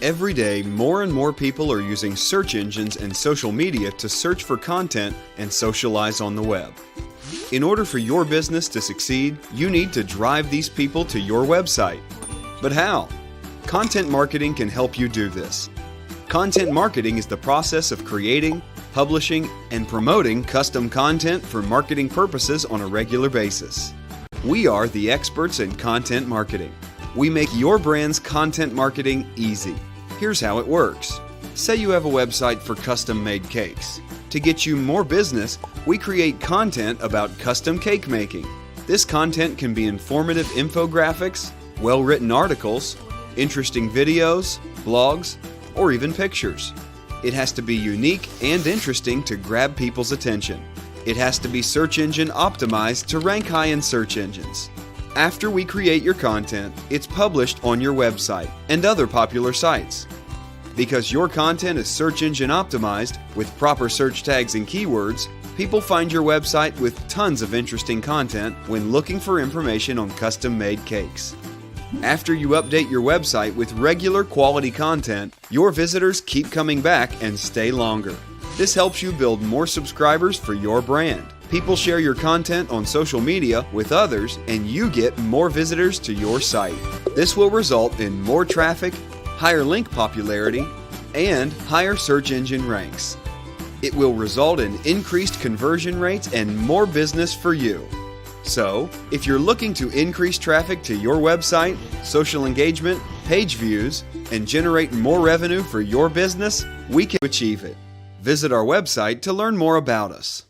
Every day, more and more people are using search engines and social media to search for content and socialize on the web. In order for your business to succeed, you need to drive these people to your website. But how? Content marketing can help you do this. Content marketing is the process of creating, publishing, and promoting custom content for marketing purposes on a regular basis. We are the experts in content marketing. We make your brand's content marketing easy. Here's how it works. Say you have a website for custom-made cakes. To get you more business, we create content about custom cake making. This content can be informative infographics, well-written articles, interesting videos, blogs, or even pictures. It has to be unique and interesting to grab people's attention. It has to be search engine optimized to rank high in search engines. After we create your content, it's published on your website and other popular sites. Because your content is search engine optimized with proper search tags and keywords, people find your website with tons of interesting content when looking for information on custom-made cakes. After you update your website with regular quality content, your visitors keep coming back and stay longer. This helps you build more subscribers for your brand. People share your content on social media with others, and you get more visitors to your site. This will result in more traffic, higher link popularity, and higher search engine ranks. It will result in increased conversion rates and more business for you. So, if you're looking to increase traffic to your website, social engagement, page views, and generate more revenue for your business, we can achieve it. Visit our website to learn more about us.